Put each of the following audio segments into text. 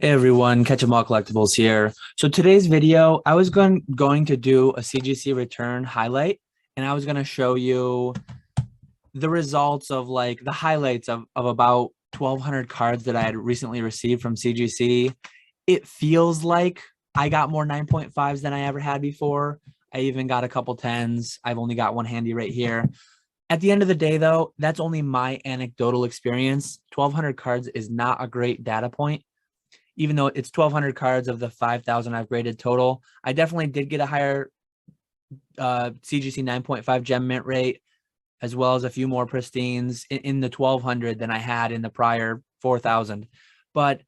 Hey everyone, Catch 'em All Collectibles here. So today's video, I was going to do a CGC return highlight, and I was going to show you the results of like the highlights of about 1,200 cards that I had recently received from CGC. It feels like I got more 9.5s than I ever had before. I even got a couple 10s. I've only got one handy right here. At the end of the day, though, that's only my anecdotal experience. 1,200 cards is not a great data point. Even though it's 1,200 cards of the 5,000 I've graded total, I definitely did get a higher CGC 9.5 gem mint rate, as well as a few more pristines in the 1,200 than I had in the prior 4,000. But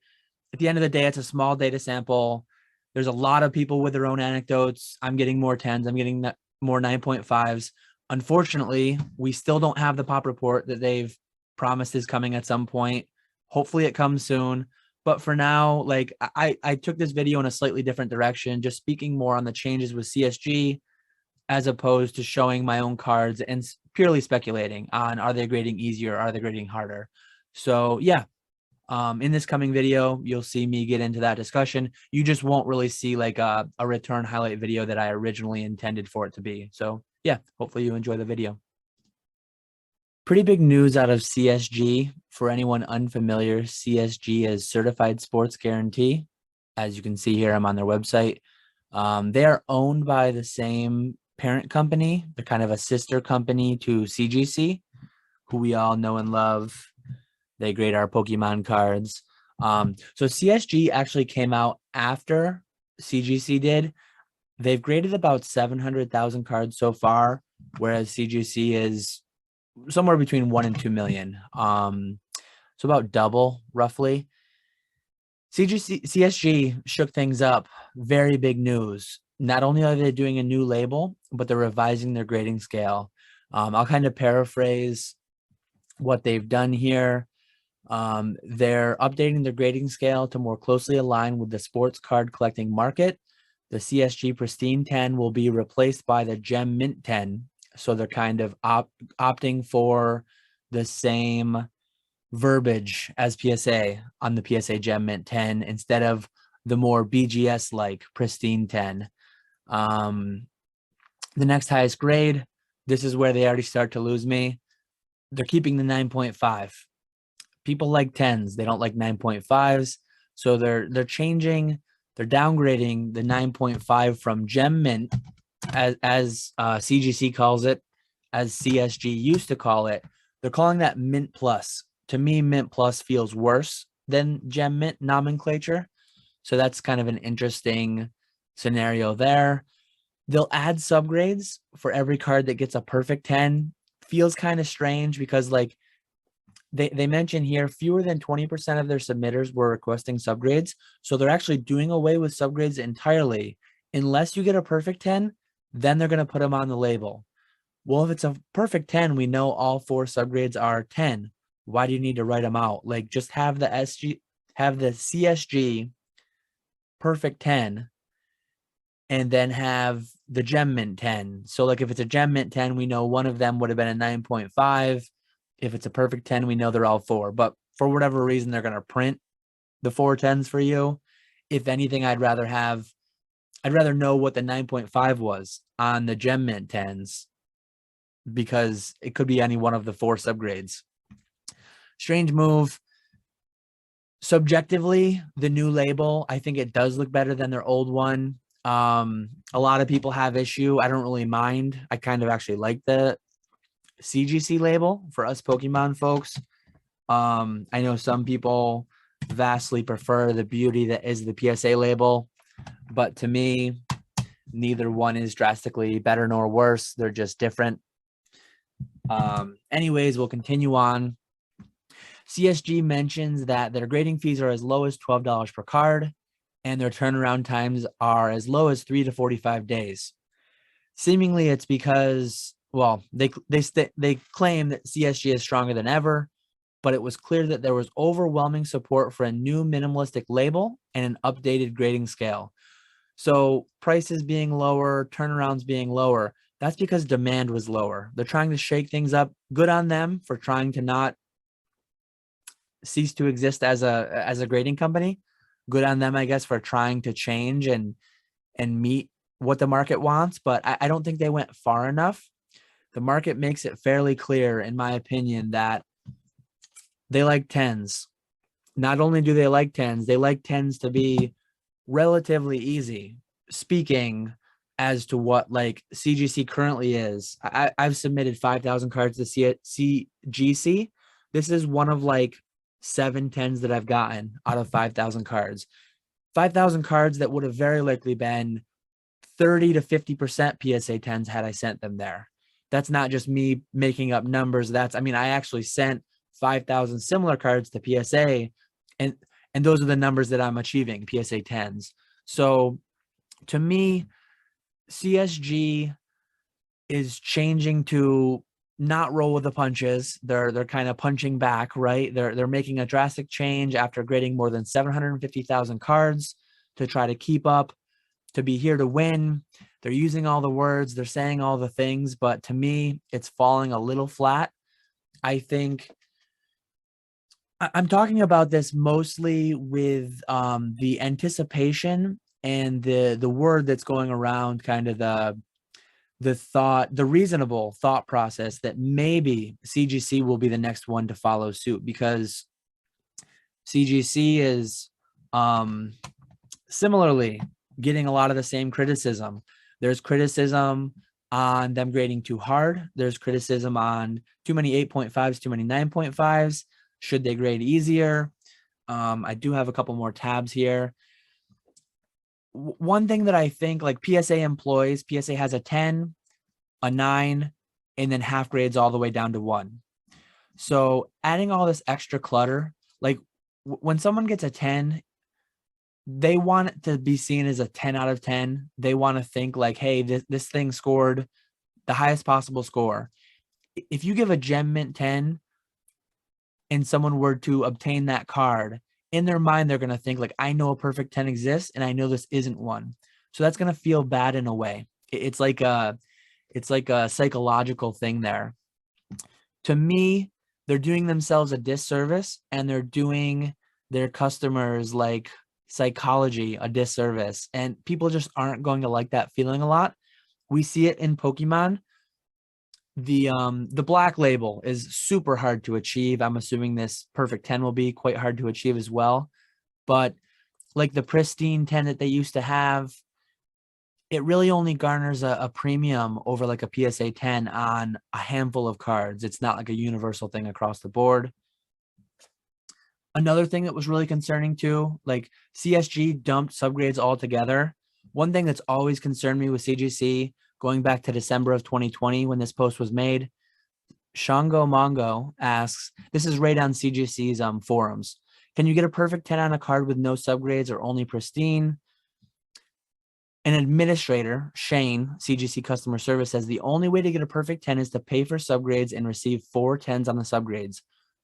at the end of the day, it's a small data sample. There's a lot of people with their own anecdotes. I'm getting more 10s. I'm getting more 9.5s. Unfortunately, we still don't have the pop report that they've promised is coming at some point. Hopefully it comes soon. But for now, like I took this video in a slightly different direction, just speaking more on the changes with CSG, as opposed to showing my own cards and purely speculating on, are they grading easier? Are they grading harder? So yeah, in this coming video, you'll see me get into that discussion. You just won't really see like a return highlight video that I originally intended for it to be. So yeah, hopefully you enjoy the video. Pretty big news out of CSG. For anyone unfamiliar, CSG is Certified Sports Guarantee. As you can see here, I'm on their website. They are owned by the same parent company. They're kind of a sister company to CGC, who we all know and love. They grade our Pokemon cards. So CSG actually came out after CGC did. They've graded about 700,000 cards so far, whereas CGC is somewhere between 1 and 2 million. So about double roughly. CSG shook things up. Very big news. Not only are they doing a new label, but they're revising their grading scale. I'll kind of paraphrase what they've done here. They're updating their grading scale to more closely align with the sports card collecting market. The CSG Pristine 10 will be replaced by the Gem Mint 10. So they're kind of opting for the same verbiage as PSA on the PSA Gem Mint 10 instead of the more BGS like Pristine 10. The next highest grade, this is where they already start to lose me. They're keeping the 9.5. People like 10s, they don't like 9.5s. So they're downgrading the 9.5 from Gem Mint, as CGC calls it, as CSG used to call it. They're calling that Mint Plus. To me, Mint Plus feels worse than Gem Mint nomenclature. So that's kind of an interesting scenario there. They'll add subgrades for every card that gets a perfect 10. Feels kind of strange because like they mention here fewer than 20% of their submitters were requesting subgrades. So they're actually doing away with subgrades entirely. Unless you get a perfect 10, then they're going to put them on the label. Well, if it's a perfect 10, we know all 4 subgrades are 10. Why do you need to write them out? Like just have the CSG perfect 10 and then have the Gem Mint 10. So like if it's a Gem Mint 10, we know one of them would have been a 9.5. If it's a perfect 10, we know they're all 4. But for whatever reason, they're going to print the 4 10s for you. If anything, I'd rather know what the 9.5 was on the Gem Mint 10s, because it could be any one of the 4 subgrades. Strange move. Subjectively, the new label, I think it does look better than their old one. A lot of people have issue. I don't really mind. I kind of actually like the CGC label for us Pokemon folks. I know some people vastly prefer the beauty that is the PSA label, but to me, neither one is drastically better nor worse. They're just different. Anyways, we'll continue on. CSG mentions that their grading fees are as low as $12 per card, and their turnaround times are as low as 3 to 45 days. Seemingly, it's because, well, they claim that CSG is stronger than ever, but it was clear that there was overwhelming support for a new minimalistic label and an updated grading scale. So prices being lower, turnarounds being lower, that's because demand was lower. They're trying to shake things up. Good on them for trying to not cease to exist as a grading company. good on them, I guess, for trying to change and meet what the market wants, but I don't think they went far enough. The market makes it fairly clear, in my opinion, that they like 10s. Not only do they like 10s, they like 10s to be relatively easy. Speaking as to what like CGC currently is, I've submitted 5,000 cards to CGC. This is one of like 7 10s that I've gotten out of 5,000 cards. 5,000 cards that would have very likely been 30 to 50% PSA 10s had I sent them there. That's not just me making up numbers. I actually sent 5,000 similar cards to PSA, and those are the numbers that I'm achieving, PSA 10s. So to me, CSG is changing to not roll with the punches. They're kind of punching back, right? They're making a drastic change after grading more than 750,000 cards to try to keep up, to be here to win. They're using all the words, they're saying all the things, but to me, it's falling a little flat. I think I'm talking about this mostly with the anticipation and the word that's going around, kind of the reasonable thought process that maybe CGC will be the next one to follow suit, because CGC is similarly getting a lot of the same criticism. There's criticism on them grading too hard. There's criticism on too many 8.5s, too many 9.5s. Should they grade easier? I do have a couple more tabs here. One thing that I think, like PSA employees, PSA has a 10, a 9, and then half grades all the way down to 1. So adding all this extra clutter, like when someone gets a 10, they want it to be seen as a 10 out of 10. They want to think like, hey, this thing scored the highest possible score. If you give a gem mint 10 and someone were to obtain that card, in their mind, they're going to think like, I know a perfect 10 exists and I know this isn't one. So that's going to feel bad in a way. It's like a psychological thing there. To me, they're doing themselves a disservice, and they're doing their customers like psychology a disservice, and people just aren't going to like that feeling a lot. We see it in Pokemon. The black label is super hard to achieve. I'm assuming this perfect 10 will be quite hard to achieve as well. But like the pristine 10 that they used to have, it really only garners a premium over like a PSA 10 on a handful of cards. It's not like a universal thing across the board. Another thing that was really concerning too, like CSG dumped subgrades altogether. One thing that's always concerned me with CGC, going back to December of 2020 when this post was made, Shango Mongo asks, this is right on CGC's forums, can you get a perfect 10 on a card with no subgrades or only pristine? An administrator, Shane, CGC customer service, says the only way to get a perfect 10 is to pay for subgrades and receive 4 10s on the subgrades.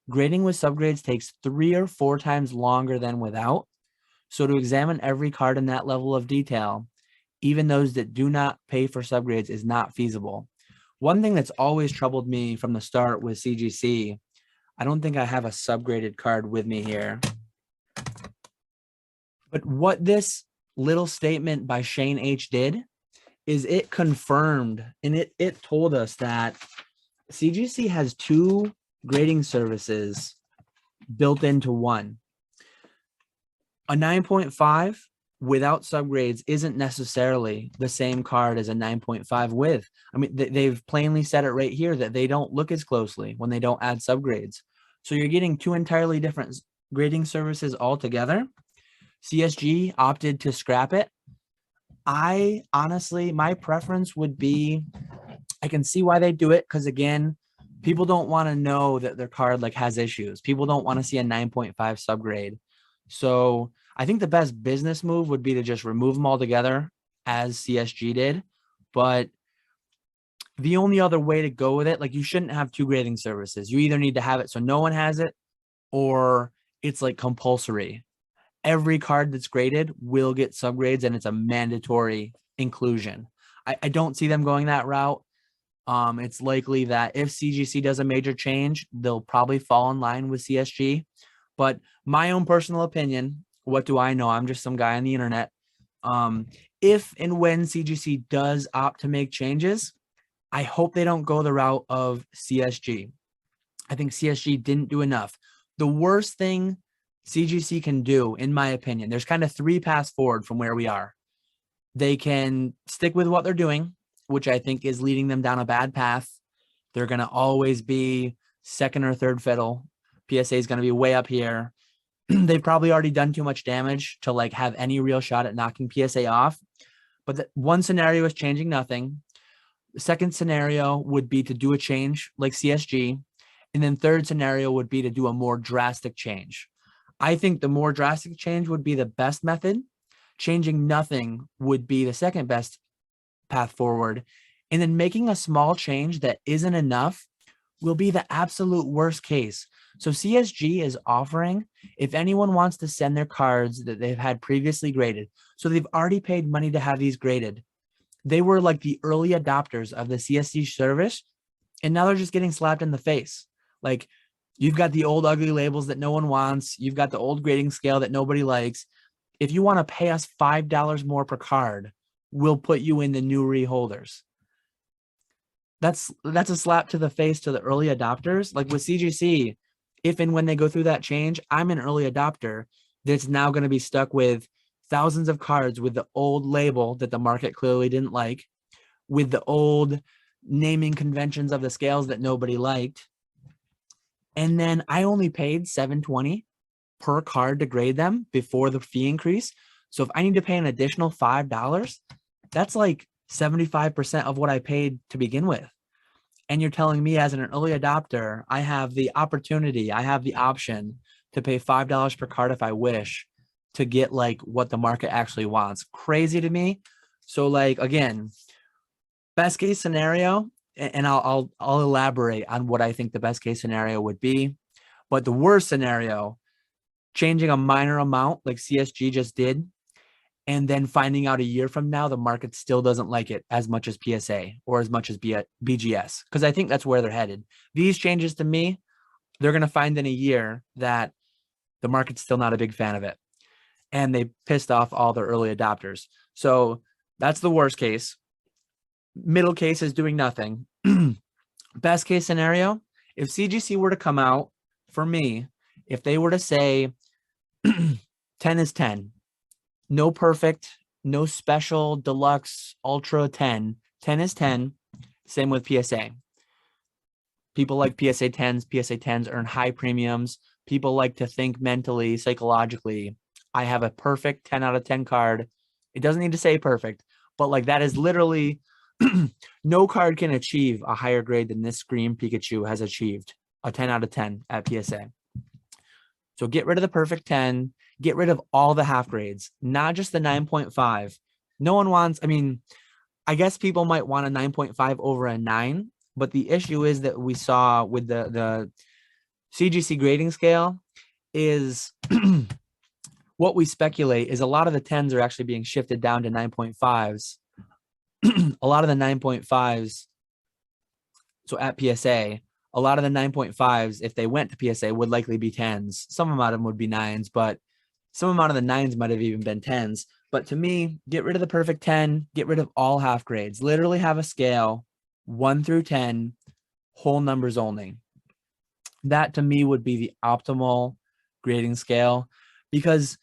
Grading with subgrades takes 3 or 4 times longer than without. So to examine every card in that level of detail, even those that do not pay for subgrades, is not feasible. One thing that's always troubled me from the start with CGC, I don't think I have a subgraded card with me here, but what this little statement by Shane H did is it confirmed, and it told us that CGC has 2 grading services built into one. A 9.5 without subgrades isn't necessarily the same card as a 9.5 with. I mean, they've plainly said it right here that they don't look as closely when they don't add subgrades. So you're getting 2 entirely different grading services altogether. CSG opted to scrap it. I honestly, my preference would be, I can see why they do it, because again, people don't want to know that their card like has issues. People don't want to see a 9.5 subgrade. So I think the best business move would be to just remove them altogether, as CSG did. But the only other way to go with it, like you shouldn't have 2 grading services. You either need to have it so no one has it, or it's like compulsory. Every card that's graded will get subgrades, and it's a mandatory inclusion. I don't see them going that route. It's likely that if CGC does a major change, they'll probably fall in line with CSG. But my own personal opinion, What do I know? I'm just some guy on the internet. If and when CGC does opt to make changes, I hope they don't go the route of CSG. I think CSG didn't do enough. The worst thing CGC can do, in my opinion, there's kind of 3 paths forward from where we are. They can stick with what they're doing, which I think is leading them down a bad path. They're going to always be second or third fiddle. PSA is going to be way up here. They've probably already done too much damage to like have any real shot at knocking PSA off. But one scenario is changing nothing. The second scenario would be to do a change like CSG. And then third scenario would be to do a more drastic change. I think the more drastic change would be the best method. Changing nothing would be the second best path forward. And then making a small change that isn't enough will be the absolute worst case. So CSG is offering, if anyone wants to send their cards that they've had previously graded, so they've already paid money to have these graded. They were like the early adopters of the CSG service, and now they're just getting slapped in the face. Like, you've got the old ugly labels that no one wants. You've got the old grading scale that nobody likes. If you want to pay us $5 more per card, we'll put you in the new reholders. That's a slap to the face to the early adopters. Like with CGC, if and when they go through that change, I'm an early adopter that's now going to be stuck with thousands of cards with the old label that the market clearly didn't like, with the old naming conventions of the scales that nobody liked. And then I only paid $7.20 per card to grade them before the fee increase. So if I need to pay an additional $5, that's like 75% of what I paid to begin with. And you're telling me as an early adopter, I have the opportunity, I have the option to pay $5 per card if I wish to get like what the market actually wants. Crazy to me. So like, again, best case scenario, and I'll elaborate on what I think the best case scenario would be. But the worst scenario, changing a minor amount like CSG just did, and then finding out a year from now, the market still doesn't like it as much as PSA or as much as BGS, because I think that's where they're headed. These changes, to me, they're going to find in a year that the market's still not a big fan of it. And they pissed off all the early adopters. So that's the worst case. Middle case is doing nothing. Best case scenario, if CGC were to come out, for me, if they were to say 10 is 10, no perfect, no special, deluxe, ultra 10. 10 is 10. Same with PSA. People like PSA 10s. PSA 10s earn high premiums. People like to think mentally, psychologically, I have a perfect 10 out of 10 card. It doesn't need to say perfect, but like that is literally no card can achieve a higher grade than this Scream Pikachu has achieved, a 10 out of 10 at PSA. So get rid of the perfect 10. Get rid of all the half grades, not just the 9.5. No one wants, I mean, I guess people might want a 9.5 over a 9, but the issue is that we saw with the CGC grading scale is what we speculate is a lot of the 10s are actually being shifted down to 9.5s. A lot of the 9.5s, so at PSA, a lot of the 9.5s, if they went to PSA, would likely be 10s. Some amount of them would be 9s, but some amount of the 9s might have even been 10s. But to me, get rid of the perfect 10, get rid of all half grades. Literally have a scale 1 through 10, whole numbers only. That to me would be the optimal grading scale, because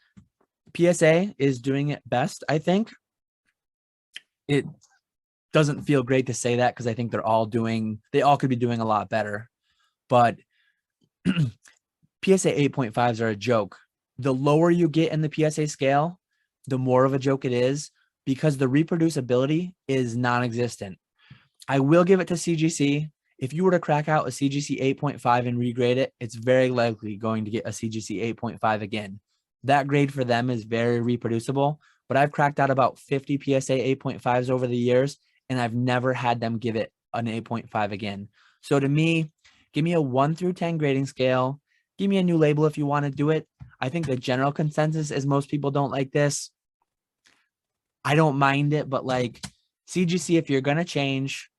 PSA is doing it best, I think. It doesn't feel great to say that because I think they all could be doing a lot better. But PSA 8.5s are a joke. The lower you get in the PSA scale, the more of a joke it is, because the reproducibility is non-existent. I will give it to CGC. If you were to crack out a CGC 8.5 and regrade it, it's very likely going to get a CGC 8.5 again. That grade for them is very reproducible, but I've cracked out about 50 PSA 8.5s over the years, and I've never had them give it an 8.5 again. So to me, give me a 1 through 10 grading scale. Give me a new label if you want to do it. I think the general consensus is most people don't like this. I don't mind it, but like CGC, if you're going to change,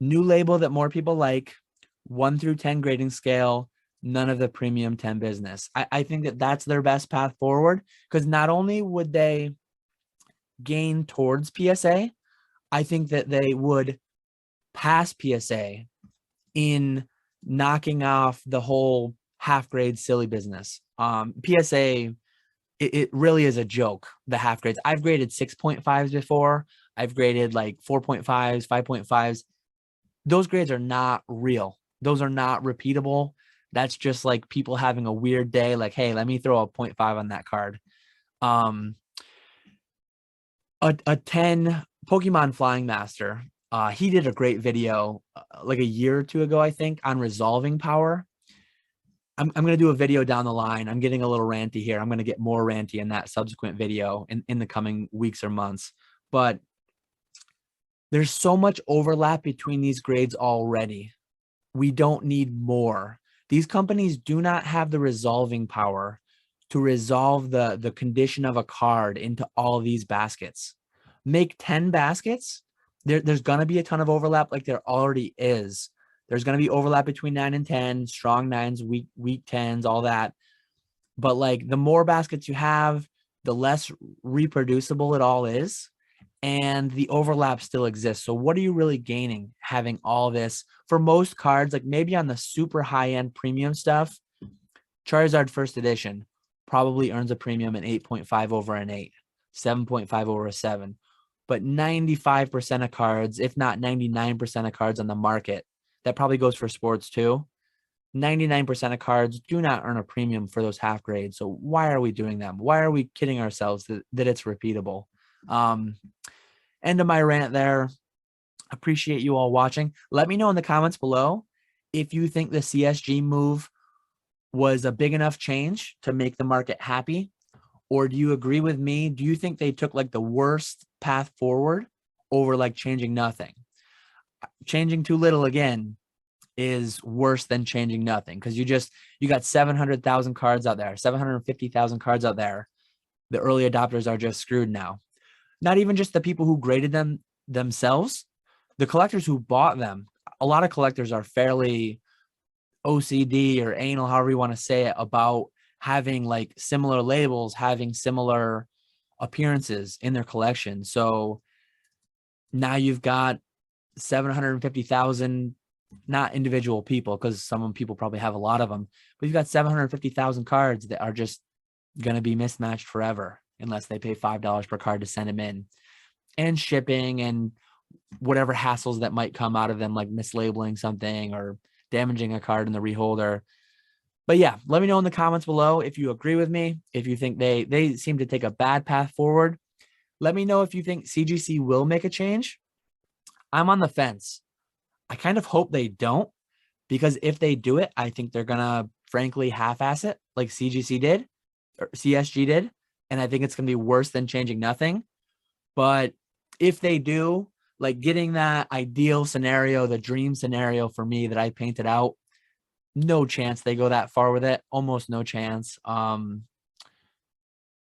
new label that more people like, 1 through 10 grading scale, none of the premium 10 business. I think that that's their best path forward, because not only would they gain towards PSA, I think that they would pass PSA in knocking off the whole half grade silly business. PSA, it really is a joke, the half grades. I've graded 6.5s before. I've graded like 4.5s, 5.5s. Those grades are not real. Those are not repeatable. That's just like people having a weird day. Like, hey, let me throw a 0.5 on that card. A 10 Pokemon Flying Master. He did a great video like a year or two ago, I think, on resolving power. I'm going to do a video down the line. I'm getting a little ranty here. I'm going to get more ranty in that subsequent video in the coming weeks or months. But there's so much overlap between these grades already. We don't need more. These companies do not have the resolving power to resolve the condition of a card into all these baskets. Make 10 baskets. There's going to be a ton of overlap, like there already is. There's going to be overlap between 9 and 10, strong 9s, weak 10s, all that. But like the more baskets you have, the less reproducible it all is. And the overlap still exists. So what are you really gaining having all this? For most cards, like maybe on the super high-end premium stuff, Charizard First Edition probably earns a premium an 8.5 over an 8, 7.5 over a 7. But 95% of cards, if not 99% of cards on the market, that probably goes for sports too, 99% of cards do not earn a premium for those half grades. So why are we doing them? Why are we kidding ourselves that it's repeatable? End of my rant there. Appreciate you all watching. Let me know in the comments below if you think the CSG move was a big enough change to make the market happy, or do you agree with me? Do you think they took like the worst path forward over like changing nothing? Changing too little again is worse than changing nothing, because you got 700,000 cards out there, 750,000 cards out there. The early adopters are just screwed now. Not even just the people who graded them themselves, the collectors who bought them. A lot of collectors are fairly OCD or anal, however you want to say it, about having like similar labels, having similar appearances in their collection. So now you've got 750,000, not individual people, because some people probably have a lot of them, but you've got 750,000 cards that are just going to be mismatched forever unless they pay $5 per card to send them in, and shipping and whatever hassles that might come out of them, like mislabeling something or damaging a card in the reholder. But yeah, let me know in the comments below if you agree with me, if you think they seem to take a bad path forward. Let me know if you think CGC will make a change. I'm on the fence. I kind of hope they don't, because if they do it, I think they're going to frankly half-ass it like CGC did or CSG did. And I think it's going to be worse than changing nothing. But if they do, like getting that ideal scenario, the dream scenario for me that I painted out, no chance they go that far with it. Almost no chance. And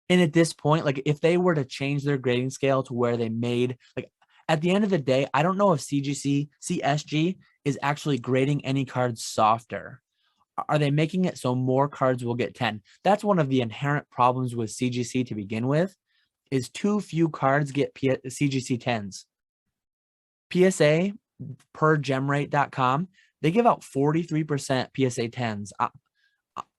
at this point, like if they were to change their grading scale to where they made, like at the end of the day, I don't know if CSG is actually grading any cards softer. Are they making it so more cards will get 10? That's one of the inherent problems with CGC to begin with, is too few cards get CGC 10s. PSA, per gemrate.com, they give out 43% PSA 10s.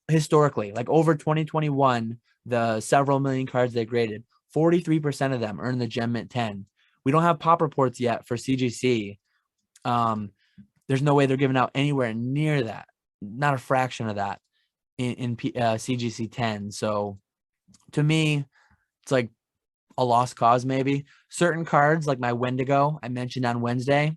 Historically, like over 2021, the several million cards they graded, 43% of them earn the Gem Mint 10. We don't have pop reports yet for CGC. There's no way they're giving out anywhere near that, not a fraction of that in CGC 10. So to me, it's like a lost cause maybe. Certain cards like my Wendigo I mentioned on Wednesday,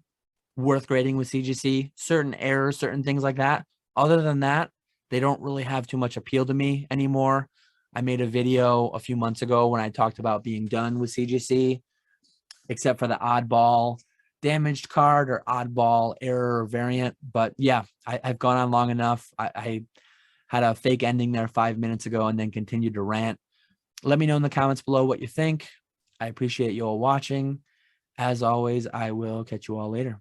worth grading with CGC. Certain errors, certain things like that. Other than that, they don't really have too much appeal to me anymore. I made a video a few months ago when I talked about being done with CGC, except for the oddball damaged card or oddball error or variant. But yeah, I've gone on long enough. I had a fake ending there 5 minutes ago and then continued to rant. Let me know in the comments below what you think. I appreciate you all watching. As always, I will catch you all later.